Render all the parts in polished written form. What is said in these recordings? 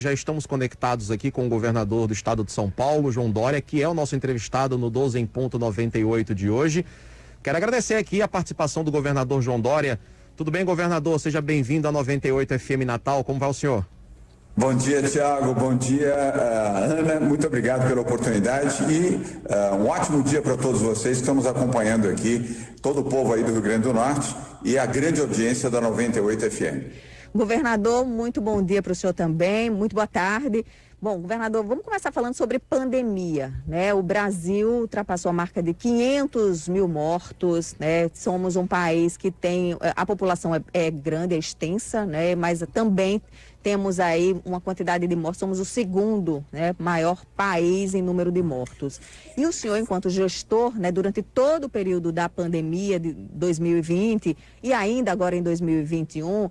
Já estamos conectados aqui com o governador do estado de São Paulo, João Dória, que é o nosso entrevistado no 12 em ponto 98 de hoje. Quero agradecer aqui a participação do governador João Dória. Tudo bem, governador? Seja bem-vindo a 98 FM Natal. Como vai o senhor? Bom dia, Tiago. Bom dia, Ana. Muito obrigado pela oportunidade e um ótimo dia para todos vocês que estão nos acompanhando aqui, todo o povo aí do Rio Grande do Norte e a grande audiência da 98 FM. Governador, muito bom dia para o senhor também, muito boa tarde. Bom, governador, vamos começar falando sobre pandemia, né? O Brasil ultrapassou a marca de 500 mil mortos, né? Somos um país que tem, a população é grande, é extensa, né? Mas também temos aí uma quantidade de mortos, somos o segundo, né, maior país em número de mortos. E o senhor, enquanto gestor, né, durante todo o período da pandemia de 2020 e ainda agora em 2021,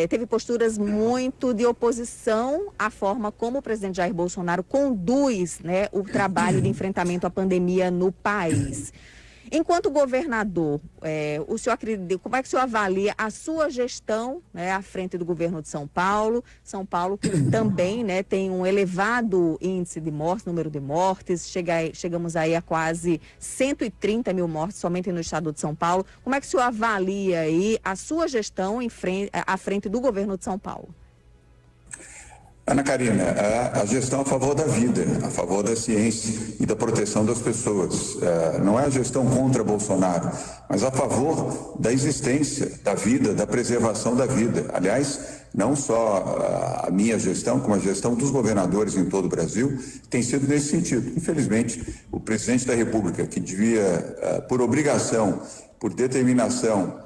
teve posturas muito de oposição à forma como o presidente Jair Bolsonaro conduz, né, o trabalho de enfrentamento à pandemia no país. Enquanto governador, o senhor acredita, como é que o senhor avalia a sua gestão, né, à frente do governo de São Paulo? São Paulo que também, né, tem um elevado índice de mortes, número de mortes, chegamos aí a quase 130 mil mortes somente no estado de São Paulo. Como é que o senhor avalia aí a sua gestão à frente do governo de São Paulo? Ana Karina, a gestão a favor da vida, a favor da ciência e da proteção das pessoas. Não é a gestão contra Bolsonaro, mas a favor da existência, da vida, da preservação da vida. Aliás, não só a minha gestão, como a gestão dos governadores em todo o Brasil, tem sido nesse sentido. Infelizmente, o presidente da República, que devia, por obrigação, por determinação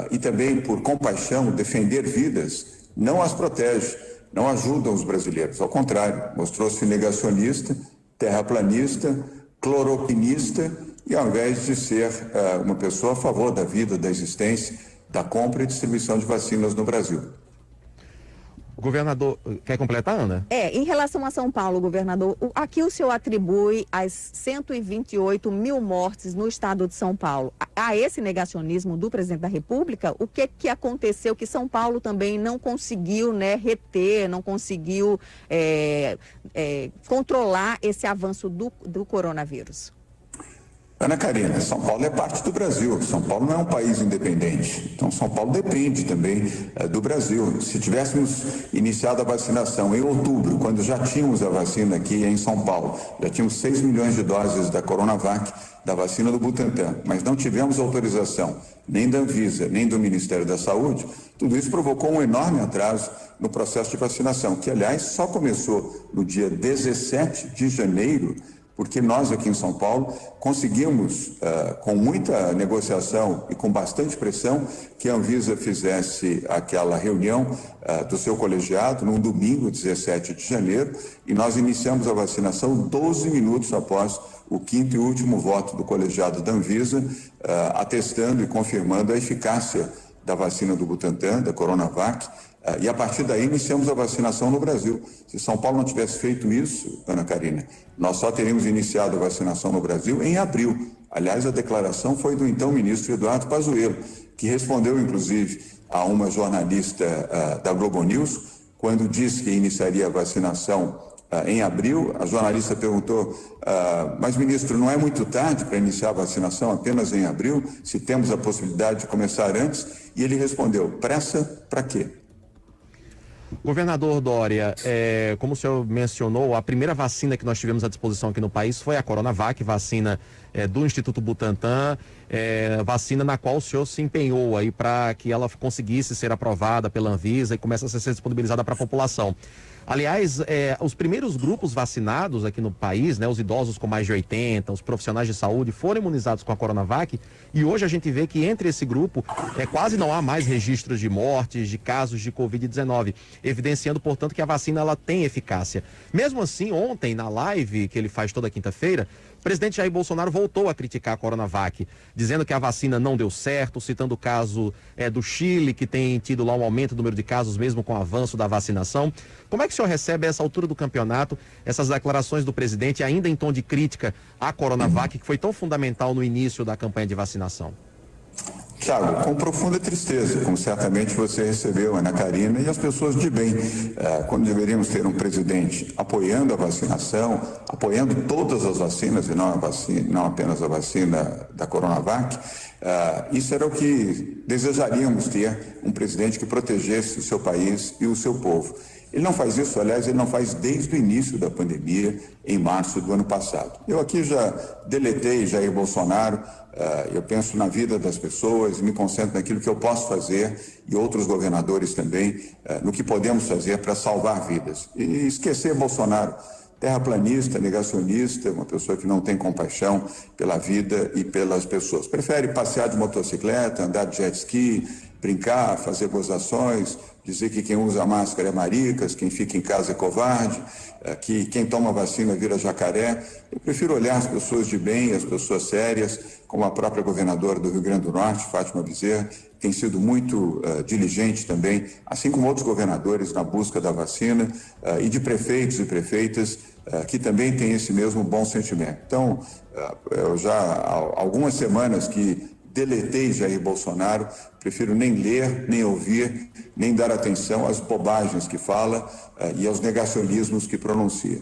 e também por compaixão, defender vidas, não as protege. Não ajudam os brasileiros, ao contrário, mostrou-se negacionista, terraplanista, cloroquinista e ao invés de ser uma pessoa a favor da vida, da existência, da compra e distribuição de vacinas no Brasil. Governador, quer completar, Ana? Em relação a São Paulo, governador, a que o senhor atribui as 128 mil mortes no estado de São Paulo? A esse negacionismo do presidente da República, o que aconteceu que São Paulo também não conseguiu, né, reter, não conseguiu controlar esse avanço do coronavírus? Ana Karina, São Paulo é parte do Brasil. São Paulo não é um país independente. Então, São Paulo depende também do Brasil. Se tivéssemos iniciado a vacinação em outubro, quando já tínhamos a vacina aqui em São Paulo, já tínhamos 6 milhões de doses da Coronavac, da vacina do Butantan, mas não tivemos autorização nem da Anvisa, nem do Ministério da Saúde, tudo isso provocou um enorme atraso no processo de vacinação, que, aliás, só começou no dia 17 de janeiro, porque nós aqui em São Paulo conseguimos, com muita negociação e com bastante pressão, que a Anvisa fizesse aquela reunião do seu colegiado num domingo, 17 de janeiro, e nós iniciamos a vacinação 12 minutos após o quinto e último voto do colegiado da Anvisa, atestando e confirmando a eficácia da vacina do Butantan, da Coronavac, e a partir daí iniciamos a vacinação no Brasil. Se São Paulo não tivesse feito isso, Ana Karina, nós só teríamos iniciado a vacinação no Brasil em abril. Aliás, a declaração foi do então ministro Eduardo Pazuello, que respondeu inclusive a uma jornalista da Globo News, quando disse que iniciaria a vacinação em abril. A jornalista perguntou, mas ministro, não é muito tarde para iniciar a vacinação apenas em abril, se temos a possibilidade de começar antes? E ele respondeu, pressa para quê? Governador Dória, como o senhor mencionou, a primeira vacina que nós tivemos à disposição aqui no país foi a Coronavac, vacina do Instituto Butantan, vacina na qual o senhor se empenhou aí para que ela conseguisse ser aprovada pela Anvisa e começasse a ser disponibilizada para a população. Aliás, os primeiros grupos vacinados aqui no país, né, os idosos com mais de 80, os profissionais de saúde, foram imunizados com a Coronavac, e hoje a gente vê que entre esse grupo quase não há mais registros de mortes, de casos de Covid-19, evidenciando, portanto, que a vacina ela tem eficácia. Mesmo assim, ontem, na live que ele faz toda quinta-feira, o presidente Jair Bolsonaro voltou a criticar a Coronavac, dizendo que a vacina não deu certo, citando o caso do Chile, que tem tido lá um aumento do número de casos, mesmo com o avanço da vacinação. Como é que o senhor recebe a essa altura do campeonato essas declarações do presidente, ainda em tom de crítica à Coronavac, que foi tão fundamental no início da campanha de vacinação? Tiago, com profunda tristeza, como certamente você recebeu, Ana Karina, e as pessoas de bem, quando deveríamos ter um presidente apoiando a vacinação, apoiando todas as vacinas e não apenas a vacina da Coronavac, isso era o que desejaríamos ter, um presidente que protegesse o seu país e o seu povo. Ele não faz isso, aliás, ele não faz desde o início da pandemia, em março do ano passado. Eu aqui já deletei Jair Bolsonaro, eu penso na vida das pessoas, me concentro naquilo que eu posso fazer e outros governadores também, no que podemos fazer para salvar vidas. E esquecer Bolsonaro, terraplanista, negacionista, uma pessoa que não tem compaixão pela vida e pelas pessoas. Prefere passear de motocicleta, andar de jet ski, brincar, fazer gozações, dizer que quem usa máscara é maricas, quem fica em casa é covarde, que quem toma vacina vira jacaré. Eu prefiro olhar as pessoas de bem, as pessoas sérias, como a própria governadora do Rio Grande do Norte, Fátima Bezerra, tem sido muito diligente também, assim como outros governadores na busca da vacina, e de prefeitos e prefeitas que também têm esse mesmo bom sentimento. Então, eu já há algumas semanas que deletei Jair Bolsonaro, prefiro nem ler, nem ouvir, nem dar atenção às bobagens que fala e aos negacionismos que pronuncia.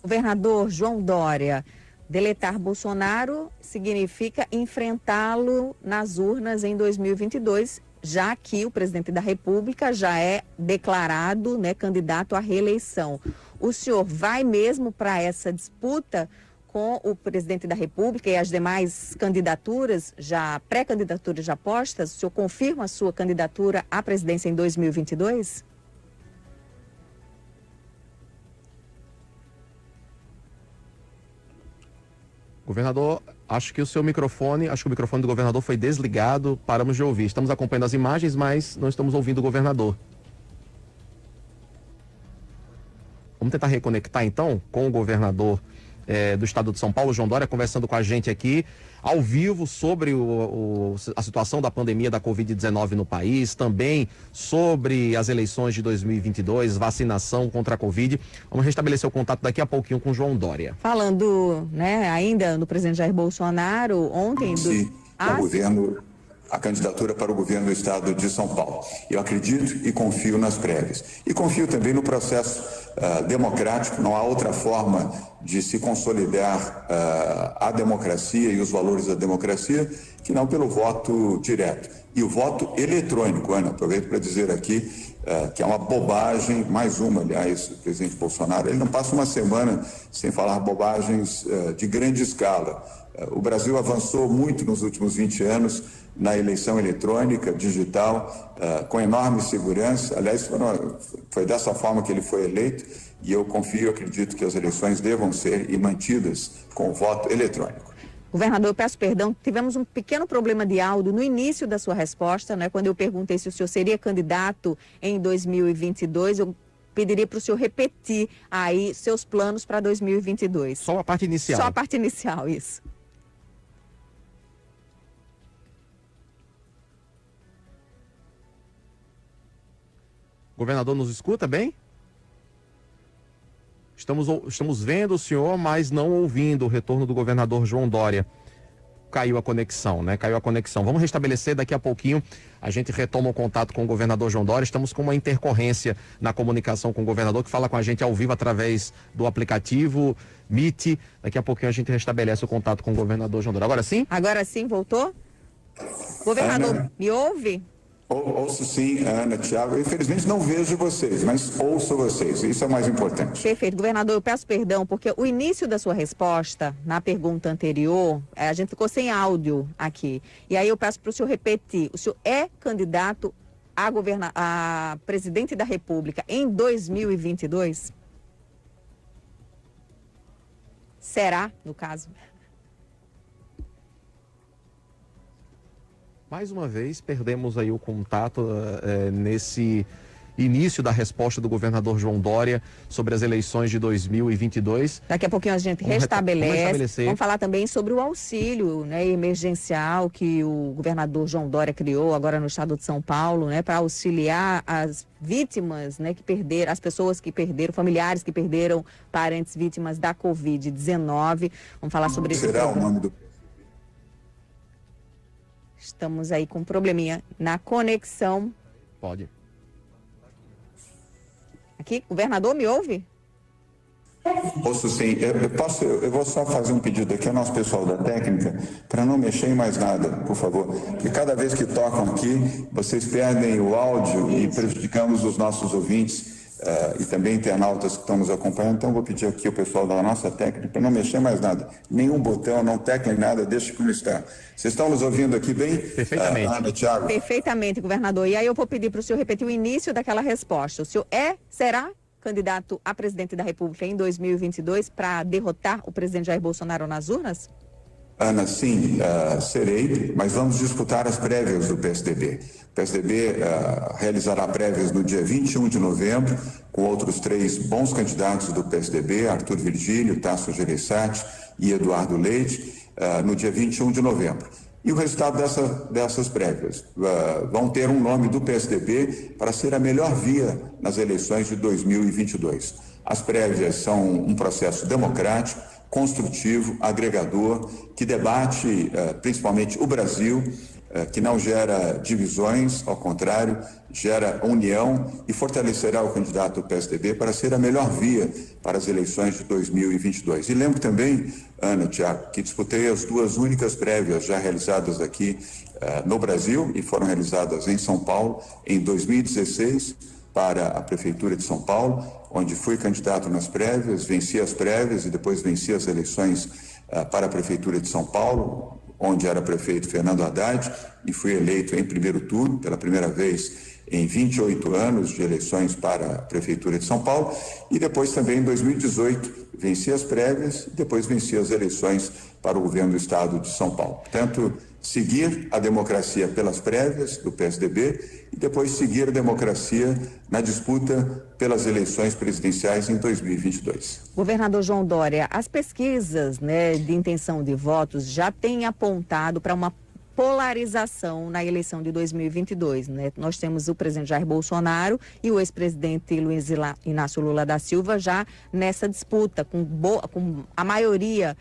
Governador João Dória, deletar Bolsonaro significa enfrentá-lo nas urnas em 2022, já que o presidente da República já é declarado, né, candidato à reeleição. O senhor vai mesmo para essa disputa com o presidente da República e as demais candidaturas, pré-candidaturas já postas? O senhor confirma a sua candidatura à presidência em 2022? Governador, acho que o microfone do governador foi desligado, paramos de ouvir. Estamos acompanhando as imagens, mas não estamos ouvindo o governador. Vamos tentar reconectar então com o governador do estado de São Paulo, João Dória, conversando com a gente aqui ao vivo sobre a situação da pandemia da Covid-19 no país, também sobre as eleições de 2022, vacinação contra a Covid. Vamos restabelecer o contato daqui a pouquinho com o João Dória. Falando, né, ainda no presidente Jair Bolsonaro, ontem... A candidatura para o governo do estado de São Paulo. Eu acredito e confio nas prévias. E confio também no processo democrático. Não há outra forma de se consolidar a democracia e os valores da democracia que não pelo voto direto. E o voto eletrônico, Ana, aproveito para dizer aqui que é uma bobagem, mais uma, aliás, o presidente Bolsonaro, ele não passa uma semana sem falar bobagens de grande escala. O Brasil avançou muito nos últimos 20 anos na eleição eletrônica, digital, com enorme segurança. Aliás, foi dessa forma que ele foi eleito e eu confio e acredito que as eleições devam ser mantidas com o voto eletrônico. Governador, eu peço perdão, tivemos um pequeno problema de áudio no início da sua resposta, né? Quando eu perguntei se o senhor seria candidato em 2022, eu pediria para o senhor repetir aí seus planos para 2022. Só a parte inicial. Só a parte inicial, isso. Governador, nos escuta bem? Estamos vendo o senhor, mas não ouvindo o retorno do governador João Dória. Caiu a conexão, né? Caiu a conexão. Vamos restabelecer daqui a pouquinho. A gente retoma o contato com o governador João Dória. Estamos com uma intercorrência na comunicação com o governador, que fala com a gente ao vivo através do aplicativo Meet. Daqui a pouquinho a gente restabelece o contato com o governador João Dória. Agora sim? Agora sim, voltou? Governador, Ana, me ouve? Ouço sim, Ana, Tiago. Infelizmente não vejo vocês, mas ouço vocês. Isso é o mais importante. Perfeito. Governador, eu peço perdão, porque o início da sua resposta, na pergunta anterior, a gente ficou sem áudio aqui. E aí eu peço para o senhor repetir. O senhor é candidato a presidente da República em 2022? Será, no caso? Mais uma vez, perdemos aí o contato nesse início da resposta do governador João Dória sobre as eleições de 2022. Daqui a pouquinho a gente restabelece. Vamos falar também sobre o auxílio, né, emergencial que o governador João Dória criou agora no estado de São Paulo, né, para auxiliar as vítimas, né, que perderam, as pessoas que perderam, familiares que perderam parentes vítimas da Covid-19. Vamos falar sobre isso. Será o nome do... Estamos aí com um probleminha na conexão. Pode. Aqui, governador, me ouve? Ouço sim. Eu vou só fazer um pedido aqui ao nosso pessoal da técnica para não mexer em mais nada, por favor. Porque cada vez que tocam aqui, vocês perdem o áudio e prejudicamos os nossos ouvintes e também internautas que estão nos acompanhando. Então, vou pedir aqui ao pessoal da nossa técnica para não mexer mais nada. Nenhum botão, não teclem nada, deixe como está. Vocês estão nos ouvindo aqui bem? Perfeitamente. Ana, Thiago? Perfeitamente, governador. E aí eu vou pedir para o senhor repetir o início daquela resposta. O senhor será candidato a presidente da República em 2022 para derrotar o presidente Jair Bolsonaro nas urnas? Ana, sim, serei, mas vamos disputar as prévias do PSDB. O PSDB realizará prévias no dia 21 de novembro, com outros 3 bons candidatos do PSDB, Arthur Virgílio, Tasso Gereissati e Eduardo Leite, no dia 21 de novembro. E o resultado dessas prévias vão ter um nome do PSDB para ser a melhor via nas eleições de 2022. As prévias são um processo democrático, construtivo, agregador, que debate principalmente o Brasil, que não gera divisões, ao contrário, gera união e fortalecerá o candidato do PSDB para ser a melhor via para as eleições de 2022. E lembro também, Ana, Thiago, que disputei as 2 únicas prévias já realizadas aqui no Brasil e foram realizadas em São Paulo em 2016 para a Prefeitura de São Paulo, onde fui candidato nas prévias, venci as prévias e depois venci as eleições para a Prefeitura de São Paulo, onde era prefeito Fernando Haddad, e fui eleito em primeiro turno, pela primeira vez em 28 anos de eleições para a Prefeitura de São Paulo, e depois também em 2018 venci as prévias e depois venci as eleições para o governo do Estado de São Paulo. Portanto, seguir a democracia pelas prévias do PSDB e depois seguir a democracia na disputa pelas eleições presidenciais em 2022. Governador João Dória, as pesquisas, de intenção de votos já têm apontado para uma polarização na eleição de 2022, Nós temos o presidente Jair Bolsonaro e o ex-presidente Luiz Inácio Lula da Silva já nessa disputa, com a maioria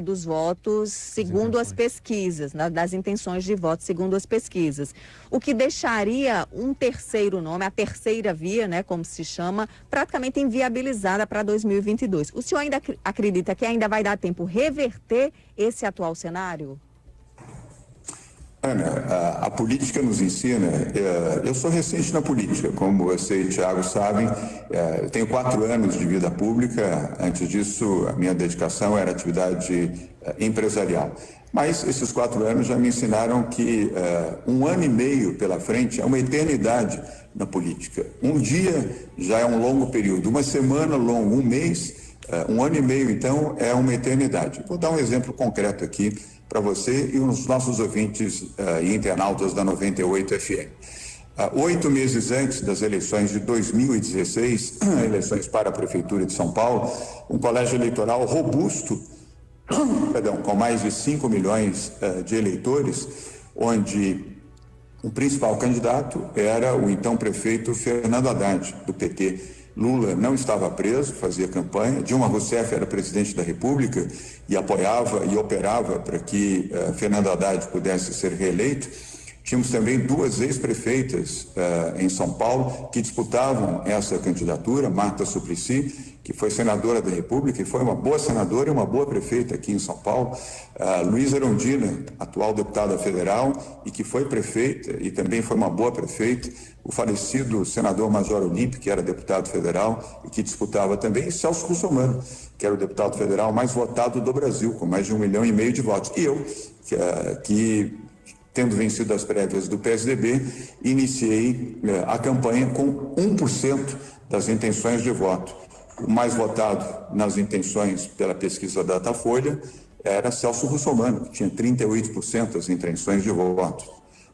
dos votos segundo as pesquisas, das intenções de voto segundo as pesquisas. O que deixaria um terceiro nome, a terceira via, como se chama, praticamente inviabilizada para 2022. O senhor ainda acredita que ainda vai dar tempo reverter esse atual cenário? Ana, a política nos ensina, eu sou recente na política, como você e o Thiago sabem, eu tenho 4 anos de vida pública, antes disso a minha dedicação era atividade empresarial. Mas esses 4 anos já me ensinaram que 1 ano e meio pela frente é uma eternidade na política. Um dia já é um longo período, uma semana longa, um mês, 1 ano e meio então é uma eternidade. Vou dar um exemplo concreto aqui para você e os nossos ouvintes e internautas da 98 FM. 8 meses antes das eleições de 2016, eleições para a Prefeitura de São Paulo, um colégio eleitoral robusto, com mais de 5 milhões de eleitores, onde o principal candidato era o então prefeito Fernando Haddad, do PT. Lula não estava preso, fazia campanha. Dilma Rousseff era presidente da República e apoiava e operava para que Fernando Haddad pudesse ser reeleito. Tínhamos também 2 ex-prefeitas em São Paulo que disputavam essa candidatura, Marta Suplicy, que foi senadora da República e foi uma boa senadora e uma boa prefeita aqui em São Paulo, Luísa Erundina, atual deputada federal e que foi prefeita e também foi uma boa prefeita, o falecido senador Major Olímpio, que era deputado federal e que disputava também, e Celso Russomano, que era o deputado federal mais votado do Brasil, com mais de 1,5 milhão de votos. E eu, que tendo vencido as prévias do PSDB, iniciei a campanha com 1% das intenções de voto. O mais votado nas intenções pela pesquisa Datafolha era Celso Russomano, que tinha 38% das intenções de voto.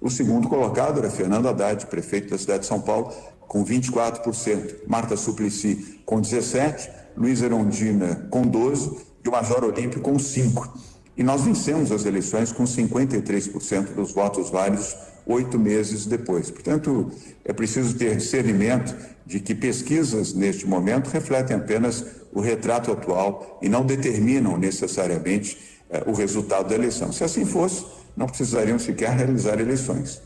O segundo colocado era Fernando Haddad, prefeito da cidade de São Paulo, com 24%. Marta Suplicy, com 17%, Luísa Erundina, com 12% e o Major Olímpio, com 5%. E nós vencemos as eleições com 53% dos votos válidos 8 meses depois. Portanto, é preciso ter discernimento de que pesquisas, neste momento, refletem apenas o retrato atual e não determinam necessariamente o resultado da eleição. Se assim fosse, não precisariam sequer realizar eleições.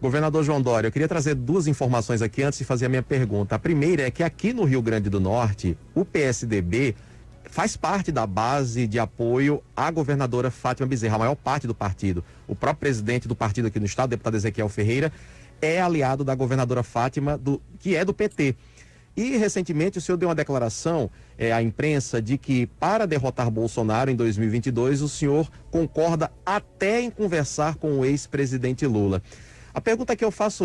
Governador João Dória, eu queria trazer duas informações aqui antes de fazer a minha pergunta. A primeira é que aqui no Rio Grande do Norte, o PSDB faz parte da base de apoio à governadora Fátima Bezerra, a maior parte do partido. O próprio presidente do partido aqui no estado, o deputado Ezequiel Ferreira, é aliado da governadora Fátima, que é do PT. E, recentemente, o senhor deu uma declaração à imprensa de que, para derrotar Bolsonaro em 2022, o senhor concorda até em conversar com o ex-presidente Lula. A pergunta que eu faço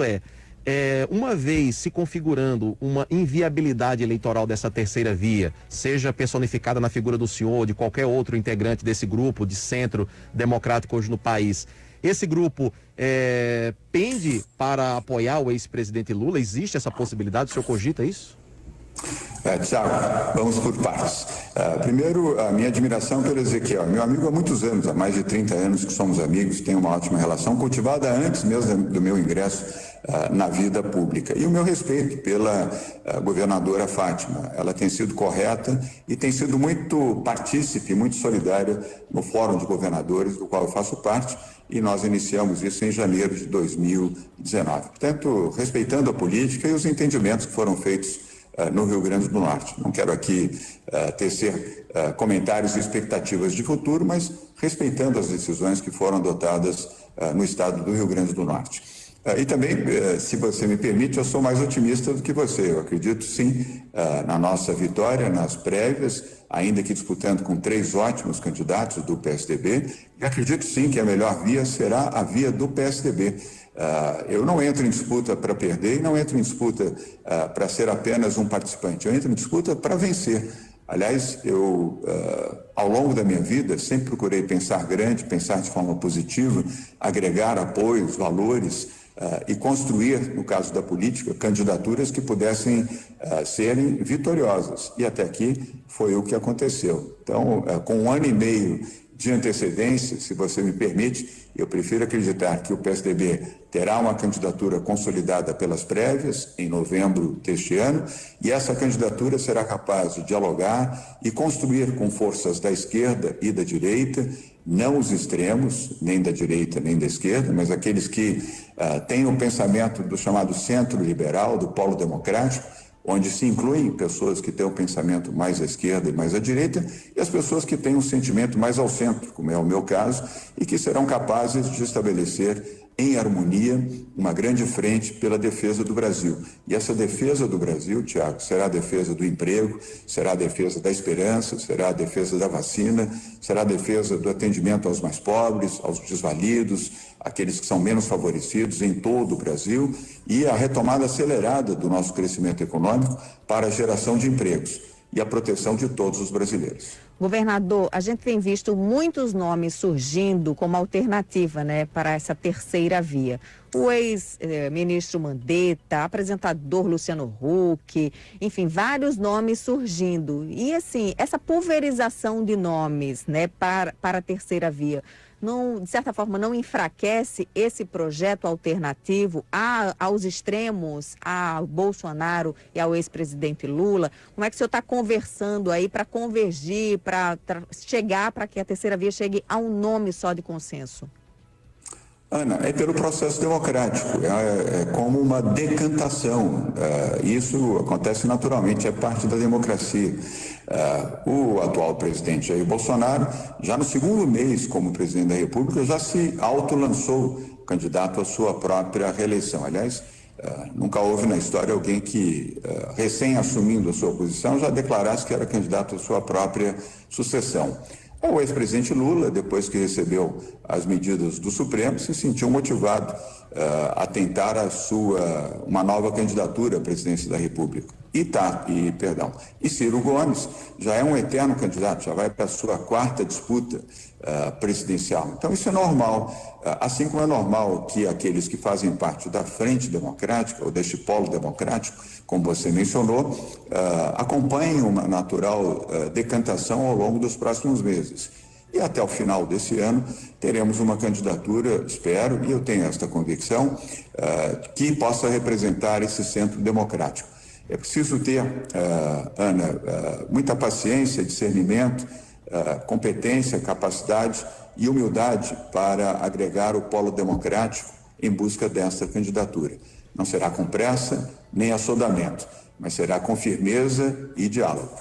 uma vez se configurando uma inviabilidade eleitoral dessa terceira via, seja personificada na figura do senhor ou de qualquer outro integrante desse grupo de centro democrático hoje no país, esse grupo pende para apoiar o ex-presidente Lula? Existe essa possibilidade? O senhor cogita isso? Tiago, vamos por partes. Primeiro, a minha admiração pelo Ezequiel. Meu amigo há muitos anos, há mais de 30 anos que somos amigos, tenho uma ótima relação, cultivada antes mesmo do meu ingresso na vida pública. E o meu respeito pela governadora Fátima. Ela tem sido correta e tem sido muito partícipe, muito solidária no Fórum de Governadores, do qual eu faço parte, e nós iniciamos isso em janeiro de 2019. Portanto, respeitando a política e os entendimentos que foram feitos no Rio Grande do Norte. Não quero aqui tecer comentários e expectativas de futuro, mas respeitando as decisões que foram adotadas no estado do Rio Grande do Norte. E também, se você me permite, eu sou mais otimista do que você. Eu acredito sim na nossa vitória nas prévias, ainda que disputando com 3 ótimos candidatos do PSDB, e acredito sim que a melhor via será a via do PSDB. Eu não entro em disputa para perder e não entro em disputa para ser apenas um participante. Eu entro em disputa para vencer. Aliás, eu, ao longo da minha vida, sempre procurei pensar grande, pensar de forma positiva, agregar apoios, valores e construir, no caso da política, candidaturas que pudessem serem vitoriosas. E até aqui foi o que aconteceu. Então, com 1 ano e meio de antecedência, se você me permite, eu prefiro acreditar que o PSDB terá uma candidatura consolidada pelas prévias em novembro deste ano, e essa candidatura será capaz de dialogar e construir com forças da esquerda e da direita, não os extremos, nem da direita nem da esquerda, mas aqueles que têm o pensamento do chamado centro liberal, do polo democrático, onde se incluem pessoas que têm o pensamento mais à esquerda e mais à direita, e as pessoas que têm um sentimento mais ao centro, como é o meu caso, e que serão capazes de estabelecer em harmonia uma grande frente pela defesa do Brasil. E essa defesa do Brasil, Tiago, será a defesa do emprego, será a defesa da esperança, será a defesa da vacina, será a defesa do atendimento aos mais pobres, aos desvalidos, aqueles que são menos favorecidos em todo o Brasil, e a retomada acelerada do nosso crescimento econômico para a geração de empregos e a proteção de todos os brasileiros. Governador, a gente tem visto muitos nomes surgindo como alternativa, né, para essa terceira via. O ex-ministro Mandetta, apresentador Luciano Huck, enfim, vários nomes surgindo. E assim, essa pulverização de nomes, né, para a terceira via, não, de certa forma, não enfraquece esse projeto alternativo aos extremos, ao Bolsonaro e ao ex-presidente Lula? Como é que o senhor está conversando aí para convergir, para chegar, para que a terceira via chegue a um nome só de consenso? Ana, é pelo processo democrático, é como uma decantação. Isso acontece naturalmente, é parte da democracia. O atual presidente Jair Bolsonaro, já no segundo mês como presidente da República, já se autolançou candidato à sua própria reeleição. Aliás, nunca houve na história alguém que, recém assumindo a sua posição, já declarasse que era candidato à sua própria sucessão. O ex-presidente Lula, depois que recebeu as medidas do Supremo, se sentiu motivado a tentar uma nova candidatura à presidência da República. E Ciro Gomes já é um eterno candidato, já vai para a sua 4ª disputa presidencial. Então isso é normal, assim como é normal que aqueles que fazem parte da Frente Democrática, ou deste polo democrático, como você mencionou, acompanhem uma natural decantação ao longo dos próximos meses. E até o final desse ano teremos uma candidatura, espero, e eu tenho esta convicção, que possa representar esse centro democrático. É preciso ter, Ana, muita paciência, discernimento, competência, capacidade e humildade para agregar o polo democrático em busca dessa candidatura. Não será com pressa nem assodamento, mas será com firmeza e diálogo.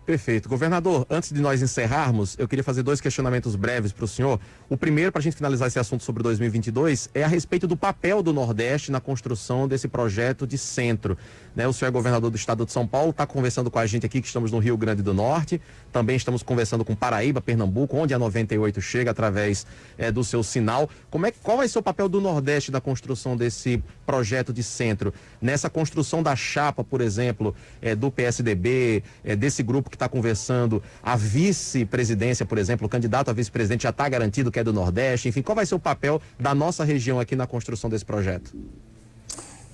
Perfeito. Governador, antes de nós encerrarmos, eu queria fazer 2 questionamentos breves para o senhor. O primeiro, para a gente finalizar esse assunto sobre 2022, é a respeito do papel do Nordeste na construção desse projeto de centro. O senhor é governador do estado de São Paulo, está conversando com a gente aqui, que estamos no Rio Grande do Norte. Também estamos conversando com Paraíba, Pernambuco, onde a 98 chega através do seu sinal. Qual vai ser o papel do Nordeste na construção desse projeto de centro? Nessa construção da chapa, por exemplo, do PSDB, desse grupo que está conversando, a vice-presidência, por exemplo, o candidato a vice-presidente já está garantido que é do Nordeste. Enfim, qual vai ser o papel da nossa região aqui na construção desse projeto?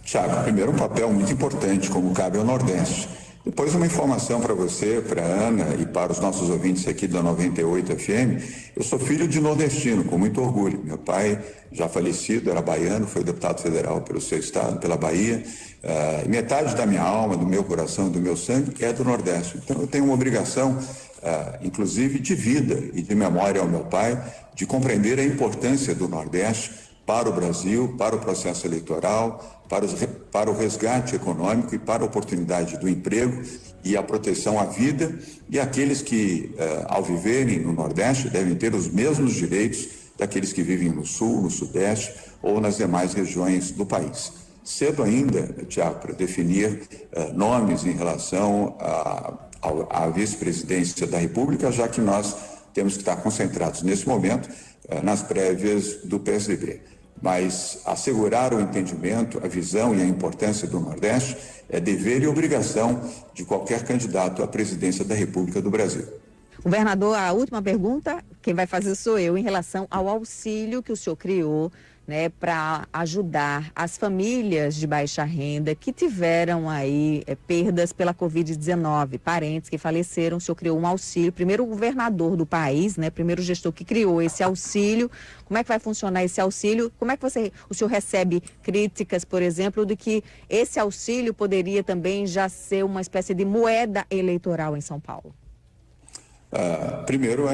Tiago, primeiro um papel muito importante, como cabe ao Nordeste. Depois uma informação para você, para a Ana e para os nossos ouvintes aqui da 98 FM. Eu sou filho de nordestino, com muito orgulho. Meu pai, já falecido, era baiano, foi deputado federal pelo seu estado, pela Bahia. Metade da minha alma, do meu coração, do meu sangue é do Nordeste. Então eu tenho uma obrigação, inclusive de vida e de memória ao meu pai, de compreender a importância do Nordeste para o Brasil, para o processo eleitoral, para o resgate econômico e para a oportunidade do emprego e a proteção à vida, e aqueles que, ao viverem no Nordeste, devem ter os mesmos direitos daqueles que vivem no Sul, no Sudeste ou nas demais regiões do país. Cedo ainda, Tiago, para definir nomes em relação à vice-presidência da República, já que nós temos que estar concentrados nesse momento nas prévias do PSDB. Mas assegurar o entendimento, a visão e a importância do Nordeste é dever e obrigação de qualquer candidato à presidência da República do Brasil. Governador, a última pergunta, quem vai fazer sou eu, em relação ao auxílio que o senhor criou, para ajudar as famílias de baixa renda que tiveram aí perdas pela Covid-19, parentes que faleceram. O senhor criou um auxílio, primeiro governador do país, primeiro gestor que criou esse auxílio. Como é que vai funcionar esse auxílio? Como é que o senhor recebe críticas, por exemplo, de que esse auxílio poderia também já ser uma espécie de moeda eleitoral em São Paulo? Primeiro,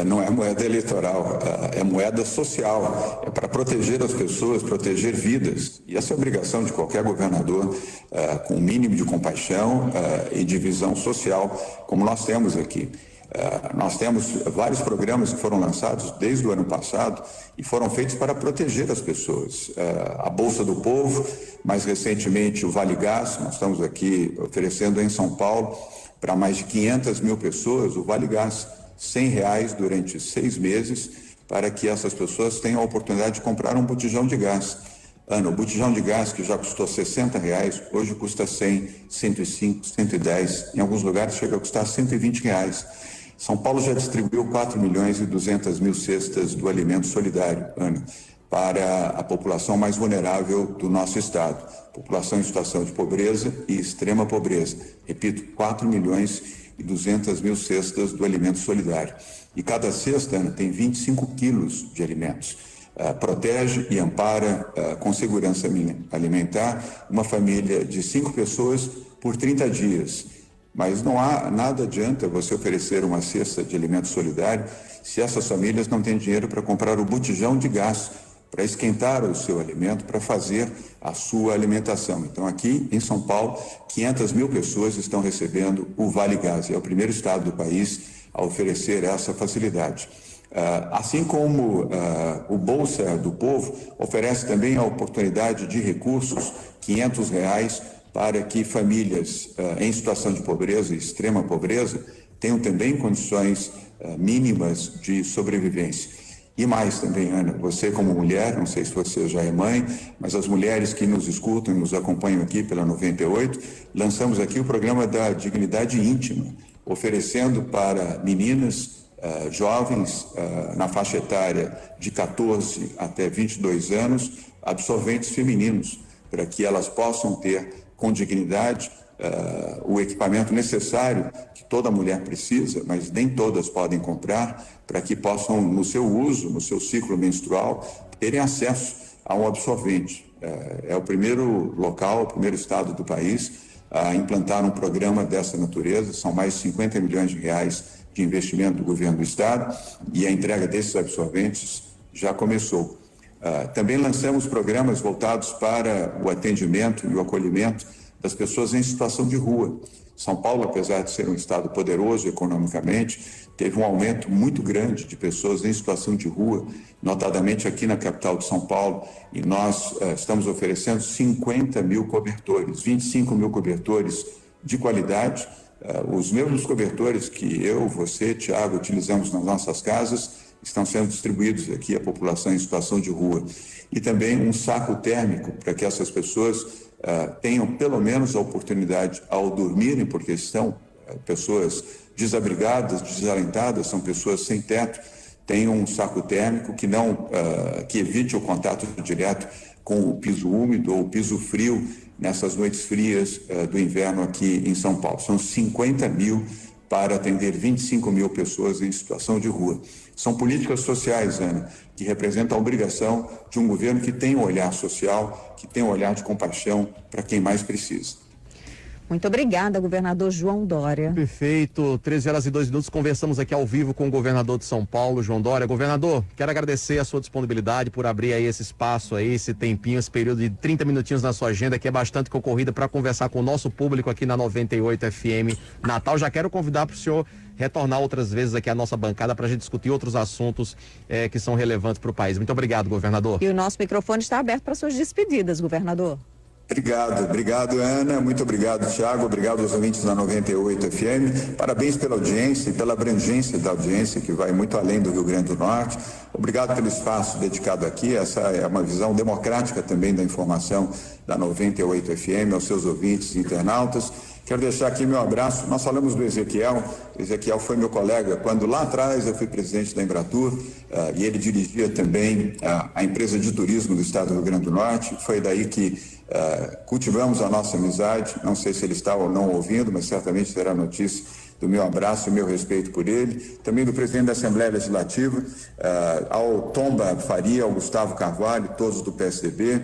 não é moeda eleitoral, é moeda social, é para proteger as pessoas, proteger vidas. E essa é a obrigação de qualquer governador, com o mínimo de compaixão e de visão social, como nós temos aqui. Nós temos vários programas que foram lançados desde o ano passado e foram feitos para proteger as pessoas. A Bolsa do Povo, mais recentemente o Vale Gás, nós estamos aqui oferecendo em São Paulo para mais de 500 mil pessoas o Vale Gás, R$100 durante 6 meses, para que essas pessoas tenham a oportunidade de comprar um botijão de gás. O botijão de gás, que já custou R$60, hoje custa 100, 105, 110, em alguns lugares chega a custar R$120. São Paulo já distribuiu 4.200.000 cestas do alimento solidário, para a população mais vulnerável do nosso estado, população em situação de pobreza e extrema pobreza. Repito, 4.200.000 cestas do alimento solidário. E cada cesta, tem 25 quilos de alimentos. Protege e ampara com segurança alimentar uma família de 5 pessoas por 30 dias. Mas nada adianta você oferecer uma cesta de alimento solidário se essas famílias não têm dinheiro para comprar o botijão de gás, para esquentar o seu alimento, para fazer a sua alimentação. Então, aqui em São Paulo, 500 mil pessoas estão recebendo o Vale Gás. É o primeiro estado do país a oferecer essa facilidade. Assim como o Bolsa do Povo oferece também a oportunidade de recursos, R$500, para que famílias em situação de pobreza e extrema pobreza tenham também condições mínimas de sobrevivência. E mais também, Ana, você como mulher, não sei se você já é mãe, mas as mulheres que nos escutam e nos acompanham aqui pela 98, lançamos aqui o programa da Dignidade Íntima, oferecendo para meninas jovens na faixa etária de 14 até 22 anos, absorventes femininos, para que elas possam ter com dignidade o equipamento necessário que toda mulher precisa, mas nem todas podem comprar, para que possam, no seu uso, no seu ciclo menstrual, terem acesso a um absorvente. É o primeiro local, o primeiro estado do país a implantar um programa dessa natureza. São mais de R$50 milhões de investimento do governo do estado, e a entrega desses absorventes já começou. Também lançamos programas voltados para o atendimento e o acolhimento das pessoas em situação de rua. São Paulo, apesar de ser um estado poderoso economicamente, teve um aumento muito grande de pessoas em situação de rua, notadamente aqui na capital de São Paulo, e nós estamos oferecendo 50 mil cobertores, 25 mil cobertores de qualidade, os mesmos cobertores que eu, você, Tiago, utilizamos nas nossas casas, estão sendo distribuídos aqui à população em situação de rua. E também um saco térmico para que essas pessoas tenham pelo menos a oportunidade, ao dormirem, porque são pessoas desabrigadas, desalentadas, são pessoas sem teto, tenham um saco térmico que evite o contato direto com o piso úmido ou o piso frio nessas noites frias do inverno aqui em São Paulo. São 50 mil para atender 25 mil pessoas em situação de rua. São políticas sociais, Ana, que representam a obrigação de um governo que tem um olhar social, que tem um olhar de compaixão para quem mais precisa. Muito obrigada, governador João Dória. Perfeito, 13h02, conversamos aqui ao vivo com o governador de São Paulo, João Dória. Governador, quero agradecer a sua disponibilidade por abrir aí esse espaço aí, esse tempinho, esse período de 30 minutinhos na sua agenda, que é bastante concorrida, para conversar com o nosso público aqui na 98 FM Natal. Já quero convidar para o senhor retornar outras vezes aqui à nossa bancada para a gente discutir outros assuntos que são relevantes para o país. Muito obrigado, governador. E o nosso microfone está aberto para suas despedidas, governador. Obrigado, Ana, muito obrigado, Tiago, obrigado aos ouvintes da 98 FM, parabéns pela audiência e pela abrangência da audiência, que vai muito além do Rio Grande do Norte, obrigado pelo espaço dedicado aqui, essa é uma visão democrática também da informação da 98 FM, aos seus ouvintes e internautas. Quero deixar aqui meu abraço. Nós falamos do Ezequiel. O Ezequiel foi meu colega quando lá atrás eu fui presidente da Embratur e ele dirigia também a empresa de turismo do estado do Rio Grande do Norte. Foi daí que cultivamos a nossa amizade. Não sei se ele está ou não ouvindo, mas certamente terá notícia do meu abraço e meu respeito por ele. Também do presidente da Assembleia Legislativa, ao Tomba Faria, ao Gustavo Carvalho, todos do PSDB,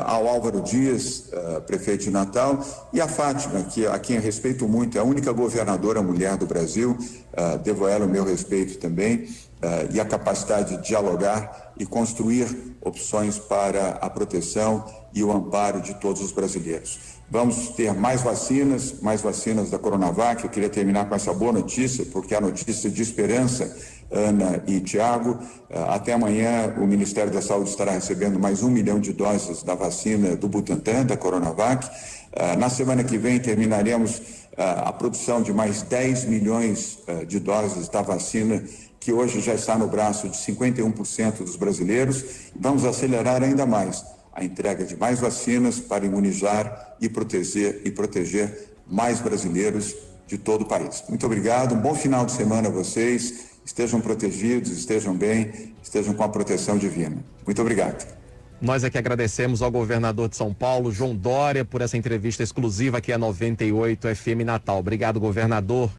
ao Álvaro Dias, prefeito de Natal, e a Fátima, a quem eu respeito muito, é a única governadora mulher do Brasil, devo a ela o meu respeito também, e a capacidade de dialogar e construir opções para a proteção e o amparo de todos os brasileiros. Vamos ter mais vacinas da Coronavac. Eu queria terminar com essa boa notícia, porque é a notícia de esperança, Ana e Tiago. Até amanhã o Ministério da Saúde estará recebendo mais 1 milhão de doses da vacina do Butantan, da Coronavac. Na semana que vem terminaremos a produção de mais 10 milhões de doses da vacina, que hoje já está no braço de 51% dos brasileiros. Vamos acelerar ainda mais a entrega de mais vacinas para imunizar e proteger mais brasileiros de todo o país. Muito obrigado, um bom final de semana a vocês, estejam protegidos, estejam bem, estejam com a proteção divina. Muito obrigado. Nós aqui agradecemos ao governador de São Paulo, João Dória, por essa entrevista exclusiva aqui à 98 FM Natal. Obrigado, governador.